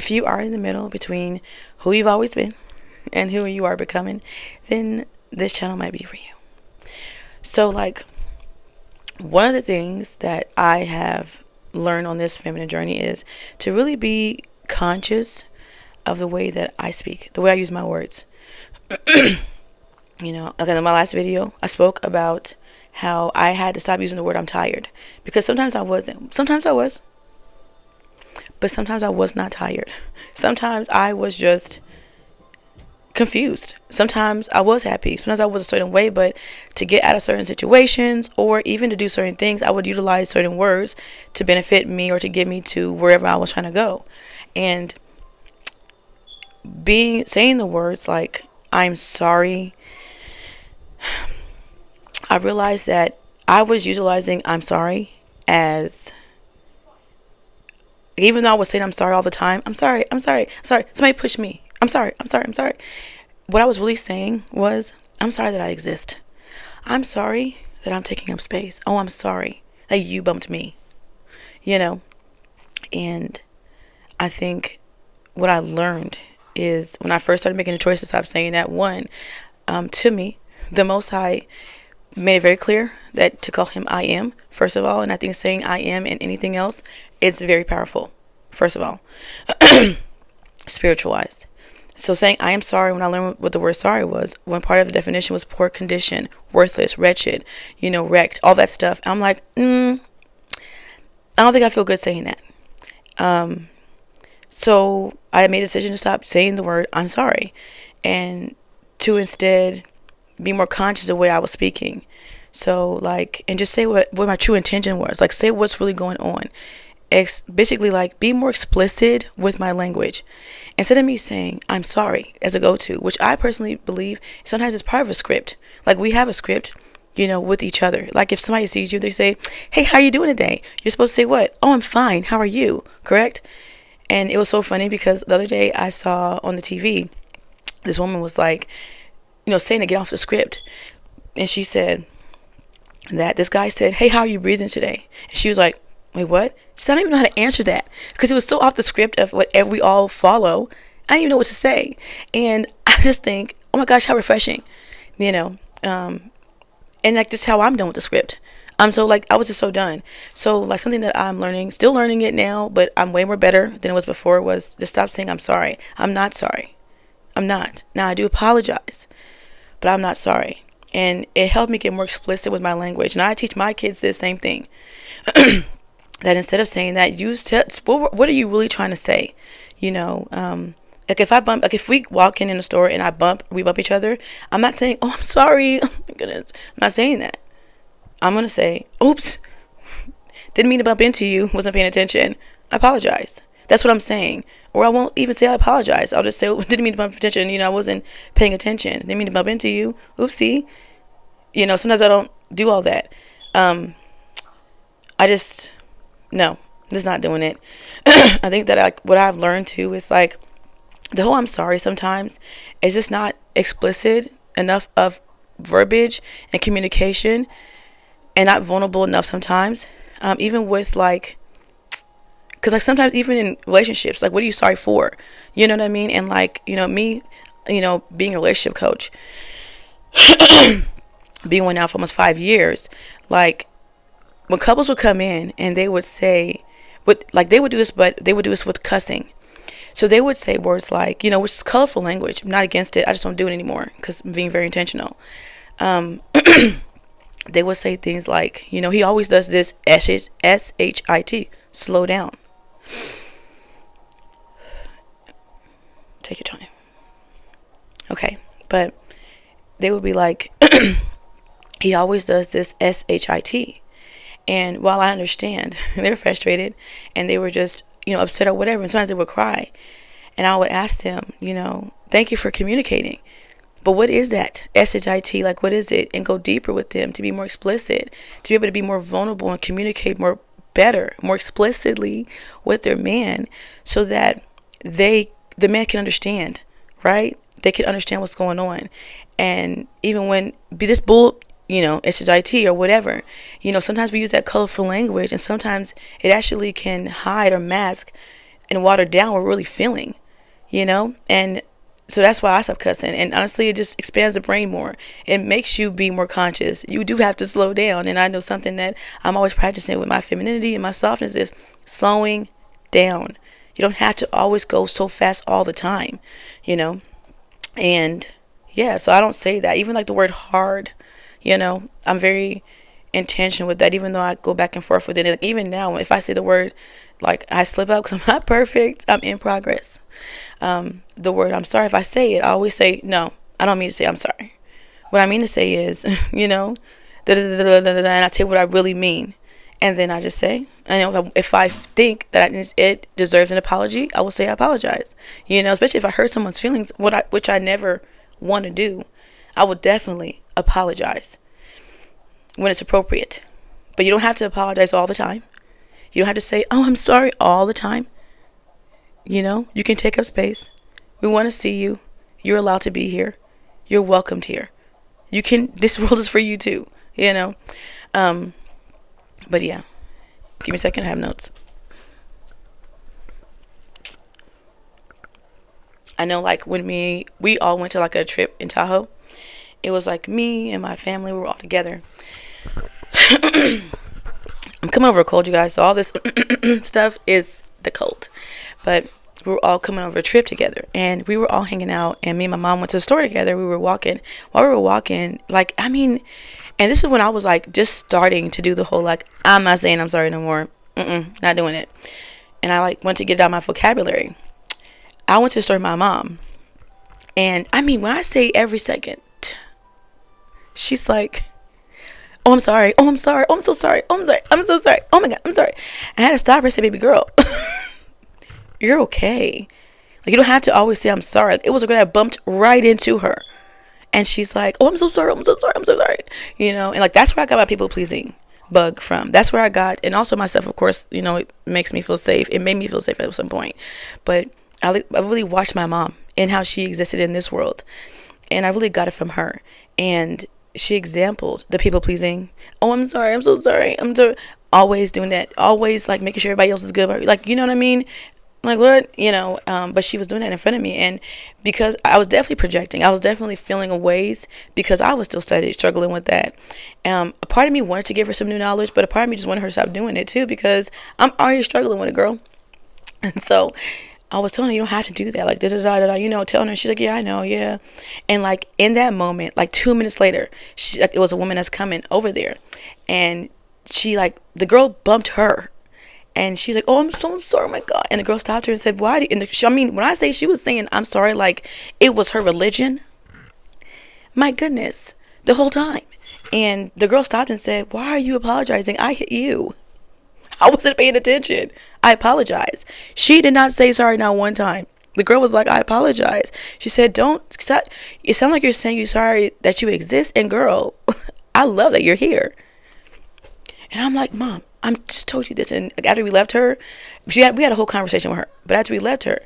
if you are in the middle between who you've always been and who you are becoming, then this channel might be for you. So, like, one of the things that I have learned on this feminine journey is to really be conscious of the way that I speak, the way I use my words. Like in my last video, I spoke about how I had to stop using the word I'm tired, because sometimes I wasn't. Sometimes I was, but sometimes I was not tired. Sometimes I was just confused. Sometimes I was happy. Sometimes I was a certain way, but to get out of certain situations or even to do certain things, I would utilize certain words to benefit me or to get me to wherever I was trying to go. And saying the words like I'm sorry, I realized that I was utilizing I'm sorry as, even though I was saying I'm sorry all the time, I'm sorry, somebody pushed me, I'm sorry. What I was really saying was, I'm sorry that I exist. I'm sorry that I'm taking up space. Oh, I'm sorry that you bumped me. And I think what I learned is when I first started making the choice to stop saying that, one, to me, the Most High made it very clear that to call him I am, first of all. And I think saying I am and anything else, it's very powerful, first of all, spiritualized. So saying I am sorry, when I learned what the word sorry was, one part of the definition was poor condition, worthless, wretched, wrecked, all that stuff. I'm like, I don't think I feel good saying that. So I made a decision to stop saying the word I'm sorry and to instead be more conscious of the way I was speaking. So and just say what my true intention was. Like, say what's really going on. Basically, be more explicit with my language. Instead of me saying I'm sorry as a go-to, which I personally believe sometimes is part of a script. Like, we have a script, with each other. Like, if somebody sees you, they say, hey, how are you doing today? You're supposed to say what? Oh, I'm fine. How are you? Correct? And it was so funny because the other day I saw on the TV, this woman was like, saying to get off the script. And she said that this guy said, hey, how are you breathing today? And she was like, wait, what? She said, I don't even know how to answer that because it was so off the script of what we all follow. I didn't even know what to say. And I just think, oh my gosh, how refreshing, and just how I'm done with the script. I'm so I was just so done. So something that I'm learning, still learning it now, but I'm way more better than it was before, was to stop saying I'm sorry. I'm not sorry. I'm not. Now I do apologize, but I'm not sorry. And it helped me get more explicit with my language. And I teach my kids this same thing. That instead of saying that, what are you really trying to say? If we walk in a store and we bump each other, I'm not saying, oh, I'm sorry. Oh my goodness. I'm not saying that. I'm going to say, oops, didn't mean to bump into you, wasn't paying attention. I apologize. That's what I'm saying. Or I won't even say I apologize. I'll just say, didn't mean to bump attention. I wasn't paying attention. Didn't mean to bump into you. Oopsie. Sometimes I don't do all that. No, just not doing it. I think that what I've learned too is the whole I'm sorry sometimes is just not explicit enough of verbiage and communication, and not vulnerable enough sometimes. Even with because sometimes even in relationships, what are you sorry for? You know what I mean? And me, being a relationship coach, being one now for almost 5 years, when couples would come in and they would say, they would do this, but they would do this with cussing. So they would say words which is colorful language. I'm not against it. I just don't do it anymore because I'm being very intentional. They would say things like, he always does this, S-H-I-T, slow down. Take your time. Okay, but they would be like, he always does this, S-H-I-T. And while I understand, they were frustrated and they were just, upset or whatever. And sometimes they would cry. And I would ask them, thank you for communicating. But what is that? S-H-I-T, what is it? And go deeper with them to be more explicit, to be able to be more vulnerable and communicate better, more explicitly with their man so that the man can understand, right? They can understand what's going on. And even when, be this bull, S-H-I-T or whatever, sometimes we use that colorful language and sometimes it actually can hide or mask and water down what we're really feeling, and so that's why I stopped cussing. And honestly, it just expands the brain more. It makes you be more conscious. You do have to slow down. And I know something that I'm always practicing with my femininity and my softness is slowing down. You don't have to always go so fast all the time, you know. And yeah, so I don't say that. Even like the word hard, I'm very intentional with that, even though I go back and forth with it. Like even now, if I say the word, like I slip up because I'm not perfect, I'm in progress. The word I'm sorry, if I say it, I always say, no, I don't mean to say I'm sorry. What I mean to say is, and I tell you what I really mean. And then I just say, if I think that it deserves an apology, I will say I apologize. Especially if I hurt someone's feelings, which I never want to do, I will definitely apologize when it's appropriate. But you don't have to apologize all the time. You don't have to say, oh, I'm sorry all the time. You can take up space. We want to see you. You're allowed to be here. You're welcomed here. This world is for you too, But yeah, give me a second. I have notes. I know, like when we all went to like a trip in Tahoe. It was like me and my family. We were all together. I'm coming over a cold, you guys. So all this stuff is the cold. But we were all coming over a trip together, and we were all hanging out. And me and my mom went to the store together. We were walking. While we were walking, and this is when I was like just starting to do the whole like I'm not saying I'm sorry no more. Not doing it. And I like went to get it out of my vocabulary. I went to the store with my mom, and when I say every second, she's like, oh, I'm sorry. Oh, I'm sorry. Oh, I'm so sorry. Oh, I'm sorry. I'm so sorry. Oh my God, I'm sorry. I had to stop her and say, baby girl, you're okay. Like, you don't have to always say I'm sorry. It was a girl that bumped right into her. And she's like, oh, I'm so sorry. I'm so sorry. I'm so sorry. And like, that's where I got my people pleasing bug from. That's where I got, and also myself, of course, it makes me feel safe. It made me feel safe at some point. But I really watched my mom and how she existed in this world. And I really got it from her. And she exampled the people pleasing. Oh, I'm sorry. I'm so sorry. I'm so always doing that. Always like making sure everybody else is good. Like, you know what I mean? Like what? But she was doing that in front of me. And because I was definitely projecting, I was definitely feeling a ways because I was still struggling with that. A part of me wanted to give her some new knowledge, but a part of me just wanted her to stop doing it too because I'm already struggling with it, girl. And so I was telling her, you don't have to do that. Like, telling her. She's like, yeah, I know, yeah. And like in that moment, like 2 minutes later, it was a woman that's coming over there. And she the girl bumped her. And she's like, oh, I'm so sorry, oh my God. And the girl stopped her and said, why? When I say she was saying, I'm sorry, like it was her religion. My goodness, the whole time. And the girl stopped and said, why are you apologizing? I hit you. I wasn't paying attention. I apologize. She did not say sorry not one time. The girl was like, I apologize. She said, don't stop. It sounds like you're saying you're sorry that you exist. And girl, I love that you're here. And I'm like, Mom, I just told you this. And after we left her, we had a whole conversation with her. But after we left her,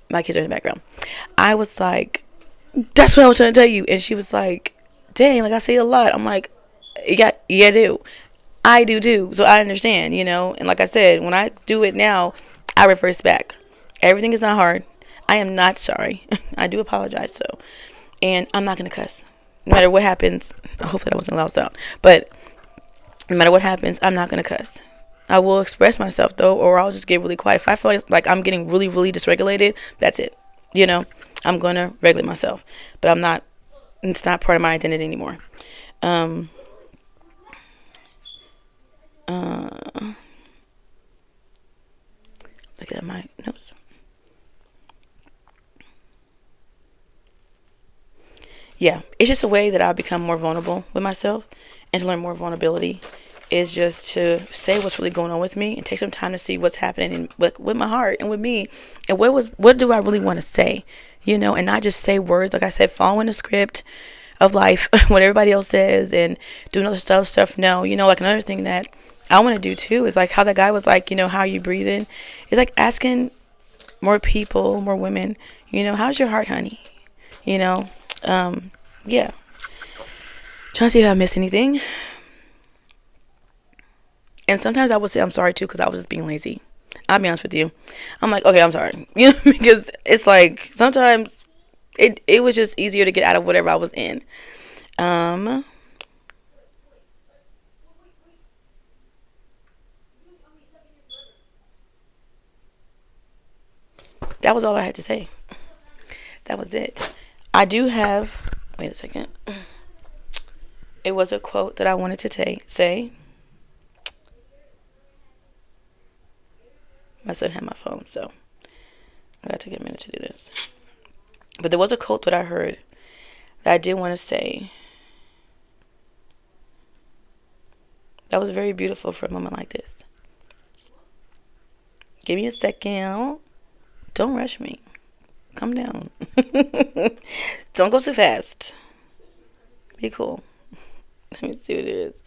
my kids are in the background. I was like, that's what I was trying to tell you. And she was like, dang, like I say a lot. I'm like, yeah, I do. I do too. So I understand, And like I said, when I do it now, I reverse back. Everything is not hard. I am not sorry. I do apologize, so. And I'm not going to cuss. No matter what happens. Hopefully that wasn't a loud sound. But no matter what happens, I'm not going to cuss. I will express myself, though, or I'll just get really quiet. If I feel like I'm getting really, really dysregulated, that's it. I'm going to regulate myself. But it's not part of my identity anymore. Looking at my notes. Yeah, it's just a way that I've become more vulnerable with myself, and to learn more vulnerability is just to say what's really going on with me and take some time to see what's happening with my heart and with me, and what do I really want to say, and not just say words, like I said, following the script of life, what everybody else says, and doing other stuff. No, like another thing that I want to do too is like how that guy was like, how are you breathing? It's like asking more people, more women, how's your heart, honey? Yeah. Trying to see if I missed anything. And sometimes I would say I'm sorry too because I was just being lazy. I'll be honest with you. I'm like, okay, I'm sorry. Because it's like sometimes it was just easier to get out of whatever I was in. Um, that was all I had to say. That was it. I do have. Wait a second. It was a quote that I wanted to say. My son had my phone, so I gotta take a minute to do this. But there was a quote that I heard that I did want to say. That was very beautiful for a moment like this. Give me a second. Don't rush me. Calm down. Don't go too fast. Be cool. Let me see what it is.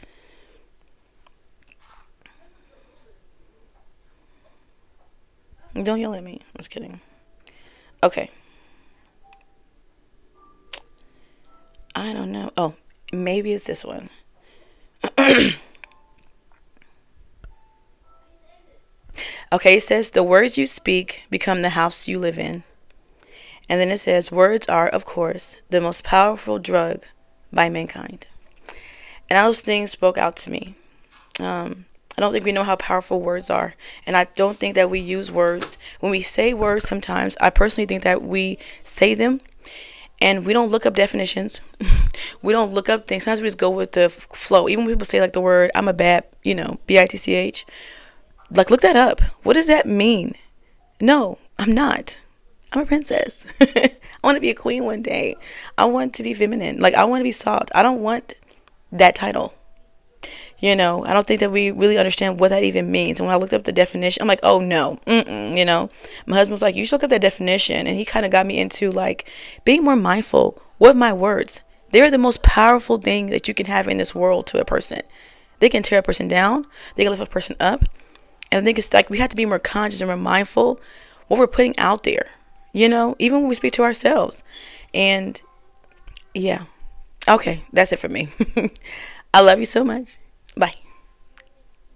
Don't yell at me. I was kidding. Okay. I don't know. Oh, maybe it's this one. Okay, it says, the words you speak become the house you live in. And then it says, words are, of course, the most powerful drug by mankind. And those things spoke out to me. I don't think we know how powerful words are. And I don't think that we use words. When we say words sometimes, I personally think that we say them and we don't look up definitions. We don't look up things. Sometimes we just go with the flow. Even when people say like the word, I'm a bad, bitch. Like, look that up. What does that mean? No, I'm not. I'm a princess. I want to be a queen one day. I want to be feminine. Like, I want to be soft. I don't want that title. I don't think that we really understand what that even means. And when I looked up the definition, I'm like, oh no, My husband was like, you should look up that definition. And he kind of got me into like being more mindful with my words. They're the most powerful thing that you can have in this world to a person. They can tear a person down. They can lift a person up. And I think it's like we have to be more conscious and more mindful what we're putting out there, even when we speak to ourselves. And yeah. Okay, that's it for me. I love you so much. Bye.